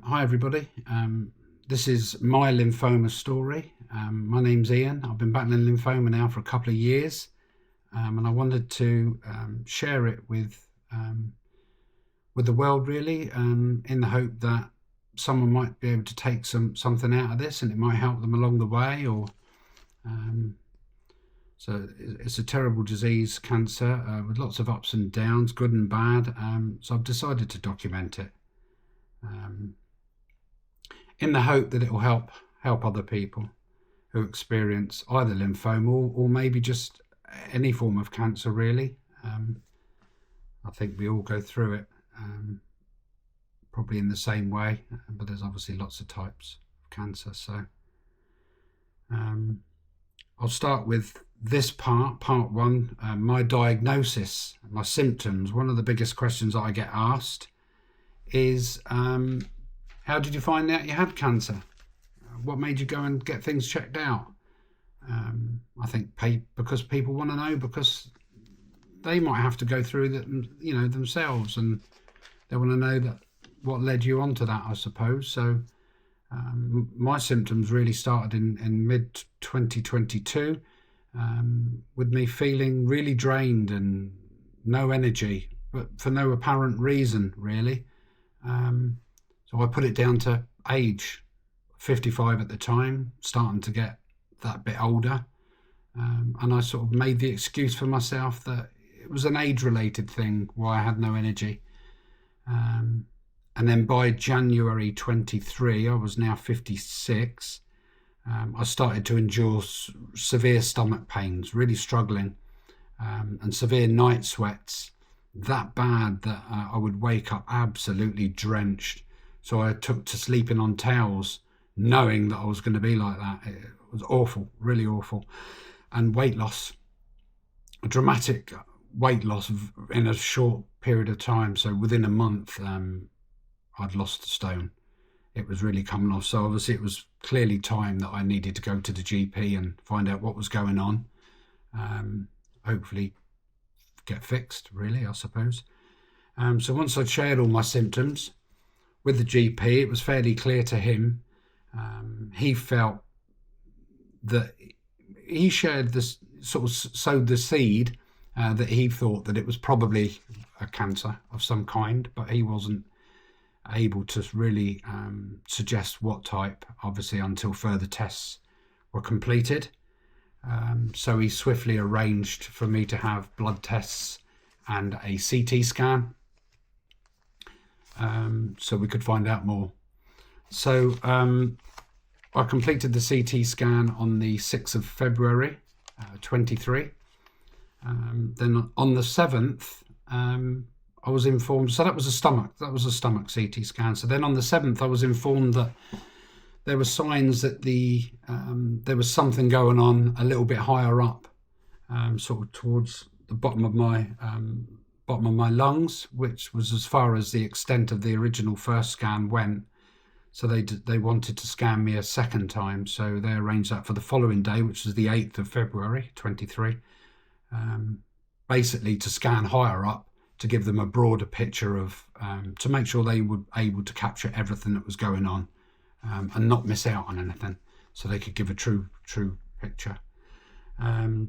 Hi everybody, this is my lymphoma story. My name's Ian. I've been battling lymphoma now for a couple of years, and I wanted to share it with the world really, in the hope that someone might be able to take something out of this and it might help them along the way. Or so it's a terrible disease, cancer, with lots of ups and downs, good and bad, so I've decided to document it. In the hope that it will help other people who experience either lymphoma or maybe just any form of cancer really. I think we all go through it, probably in the same way, but there's obviously lots of types of cancer. So I'll start with this part one, my diagnosis, my symptoms. One of the biggest questions that I get asked is, how did you find out you had cancer? What made you go and get things checked out? I think because people want to know, because they might have to go through that, themselves, and they want to know that what led you on to that, I suppose. So my symptoms really started in mid 2022, with me feeling really drained and no energy, but for no apparent reason really. So I put it down to age, 55 at the time, starting to get that bit older. And I sort of made the excuse for myself that it was an age-related thing, why I had no energy. And then by January 23, I was now 56, I started to endure severe stomach pains, really struggling, and severe night sweats, that bad that I would wake up absolutely drenched. So I took to sleeping on towels, knowing that I was going to be like that. It was awful, really awful. And weight loss, a dramatic weight loss in a short period of time. So within a month, I'd lost a stone. It was really coming off. So obviously it was clearly time that I needed to go to the GP and find out what was going on. Hopefully get fixed, really, I suppose. So once I'd shared all my symptoms with the GP, it was fairly clear to him. He felt that he shared this, sort of sowed the seed that he thought that it was probably a cancer of some kind, but he wasn't able to really suggest what type, obviously, until further tests were completed. So he swiftly arranged for me to have blood tests and a CT scan, so we could find out more. So I completed the CT scan on the 6th of February 23. Then on the 7th, I was informed, so that was a stomach CT scan. So then on the 7th, I was informed that there were signs that there was something going on a little bit higher up, sort of towards the bottom of my lungs, which was as far as the extent of the original first scan went. So they wanted to scan me a second time, so they arranged that for the following day, which was the 8th of February 23, basically to scan higher up, to give them a broader picture of, to make sure they were able to capture everything that was going on, and not miss out on anything, so they could give a true picture.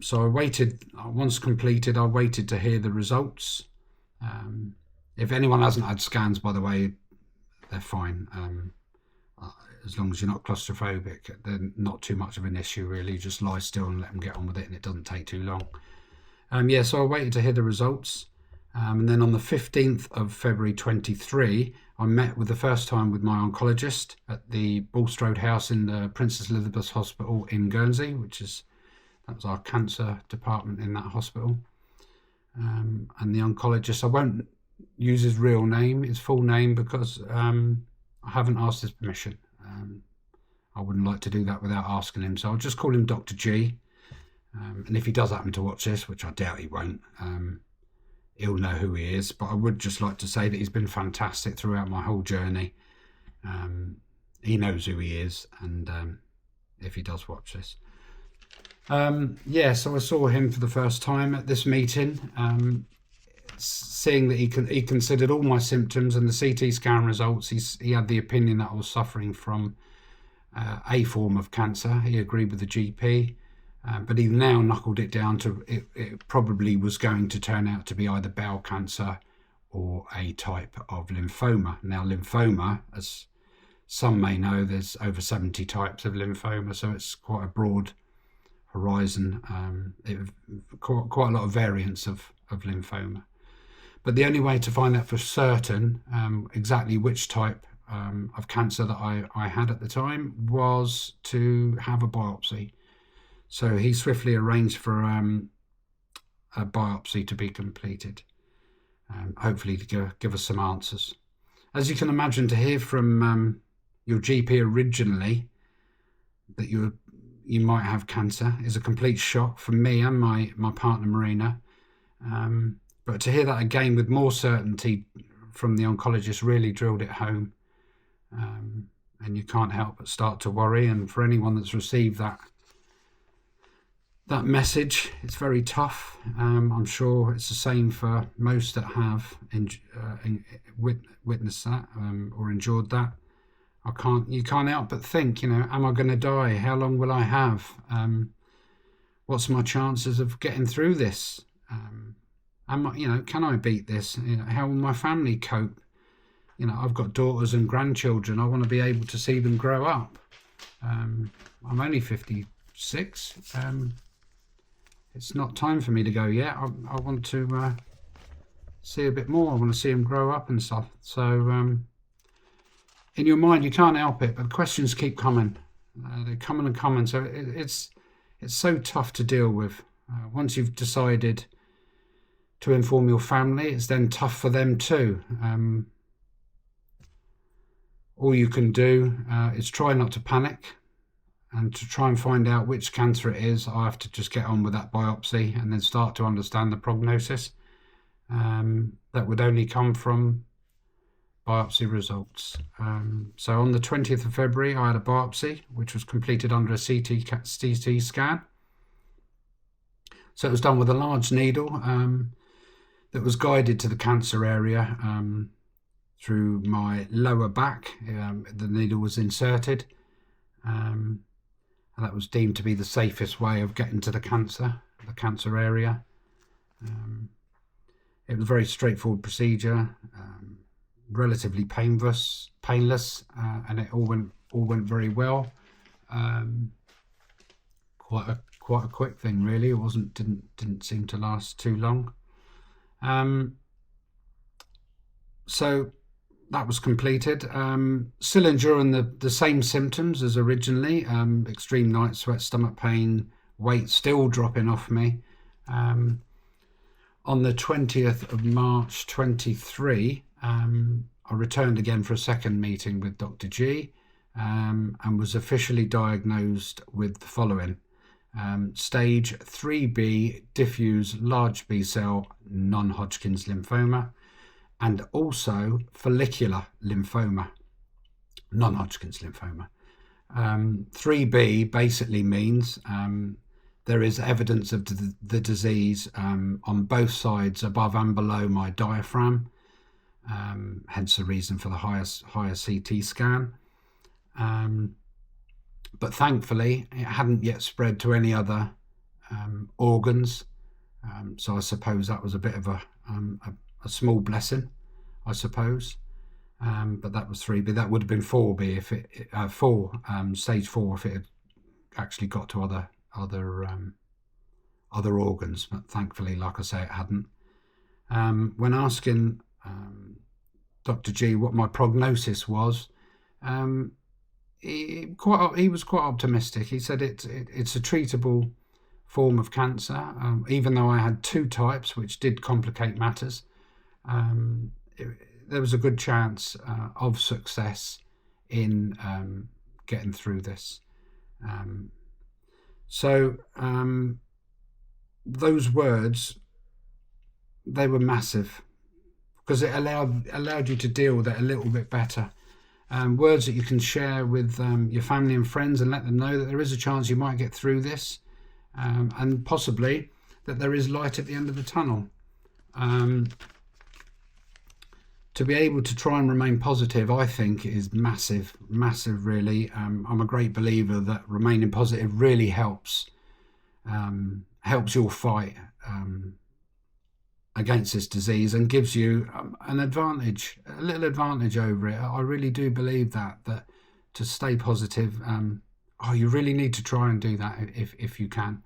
So I waited. Once completed, I waited to hear the results. If anyone hasn't had scans, by the way, they're fine. As long as you're not claustrophobic, they're not too much of an issue really. Just lie still and let them get on with it, and it doesn't take too long. So I waited to hear the results. And then on the 15th of February 23, I met the first time with my oncologist at the Bulstrode House in the Princess Elizabeth Hospital in Guernsey, that was our cancer department in that hospital. And the oncologist, I won't use his real name, his full name, because I haven't asked his permission. I wouldn't like to do that without asking him, so I'll just call him Dr. G. And if he does happen to watch this, which I doubt he won't, he'll know who he is. But I would just like to say that he's been fantastic throughout my whole journey. He knows who he is, and if he does watch this. So I saw him for the first time at this meeting. seeing that he considered all my symptoms and the CT scan results, he had the opinion that I was suffering from a form of cancer. He agreed with the GP, but he now knuckled it down to it probably was going to turn out to be either bowel cancer or a type of lymphoma. Now, lymphoma, as some may know, there's over 70 types of lymphoma, so it's quite a broad horizon, quite a lot of variants of lymphoma. But the only way to find out for certain exactly which type of cancer that I had at the time was to have a biopsy. So he swiftly arranged for a biopsy to be completed, hopefully to give us some answers. As you can imagine, to hear from your GP originally that you might have cancer is a complete shock for me and my partner Marina. But to hear that again with more certainty from the oncologist really drilled it home. And you can't help but start to worry. And for anyone that's received that message, it's very tough. I'm sure it's the same for most that have witnessed that or endured that. You can't help but think, am I going to die? How long will I have? What's my chances of getting through this? Can I beat this? How will my family cope? I've got daughters and grandchildren. I want to be able to see them grow up. I'm only 56. It's not time for me to go yet. I want to see a bit more. I want to see them grow up and stuff. So in your mind, you can't help it, but the questions keep coming. They're coming and coming. So it's so tough to deal with. Once you've decided to inform your family, it's then tough for them too. All you can do is try not to panic, and to try and find out which cancer it is. I have to just get on with that biopsy and then start to understand the prognosis. That would only come from biopsy results. So on the 20th of February, I had a biopsy, which was completed under a CT scan. So it was done with a large needle that was guided to the cancer area through my lower back. The needle was inserted, and that was deemed to be the safest way of getting to the cancer area. It was a very straightforward procedure, relatively painless, and it all went very well. Quite a quick thing, really. It didn't seem to last too long. So that was completed. Still enduring the same symptoms as originally. Extreme night sweat, stomach pain, weight still dropping off me. On the 20th of March 23, I returned again for a second meeting with Dr. G, and was officially diagnosed with the following. Stage 3B diffuse large B-cell non-Hodgkin's lymphoma, and also follicular lymphoma, non-Hodgkin's lymphoma. 3B basically means there is evidence of the disease on both sides, above and below my diaphragm, hence the reason for the higher CT scan. But thankfully, it hadn't yet spread to any other organs. So I suppose that was a bit of a small blessing, I suppose. But that was 3B. That would have been 4B if stage 4 if it had actually got to other organs. But thankfully, like I say, it hadn't. When asking Dr. G what my prognosis was, he was quite optimistic. He said it's a treatable form of cancer, even though I had 2 types, which did complicate matters. There was a good chance of success in getting through this. So those words, they were massive, because it allowed you to deal with it a little bit better. Words that you can share with your family and friends and let them know that there is a chance you might get through this, and possibly that there is light at the end of the tunnel. to be able to try and remain positive, I think, is massive, really. I'm a great believer that remaining positive really helps your fight against this disease, and gives you an advantage, a little advantage over it. I really do believe that to stay positive, you really need to try and do that if you can.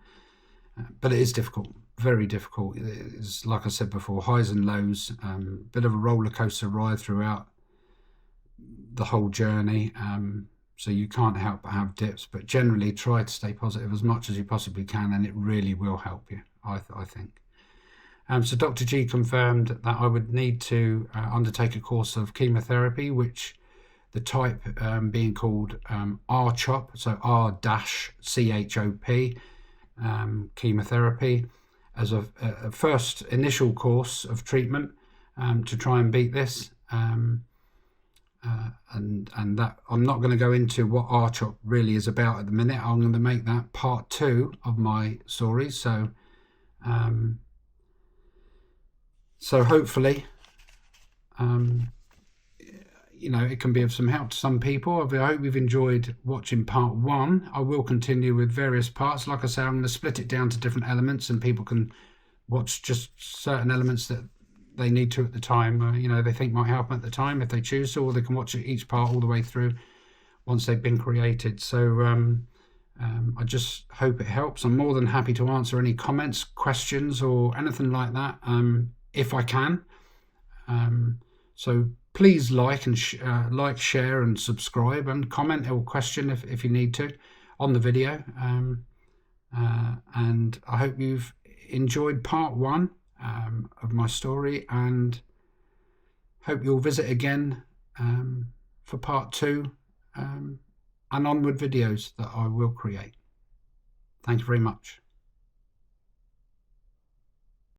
But it is difficult, very difficult. It's, like I said before, highs and lows, bit of a roller coaster ride throughout the whole journey. So you can't help but have dips, but generally try to stay positive as much as you possibly can, and it really will help you, I think. So Dr. G confirmed that I would need to undertake a course of chemotherapy, which the type being called RCHOP, so R-CHOP, chemotherapy, as a first initial course of treatment to try and beat this. And that I'm not going to go into what RCHOP really is about at the minute. I'm going to make that part 2 of my story. So hopefully, it can be of some help to some people. I hope you've enjoyed watching part 1. I will continue with various parts. Like I say, I'm going to split it down to different elements, and people can watch just certain elements that they need to at the time, they think might help them at the time if they choose to, or they can watch each part all the way through once they've been created. So I just hope it helps. I'm more than happy to answer any comments, questions, or anything like that, if I can. So please like, share and subscribe, and comment or question if you need to on the video. And I hope you've enjoyed part 1 of my story, and hope you'll visit again for part 2 and onward videos that I will create. Thank you very much.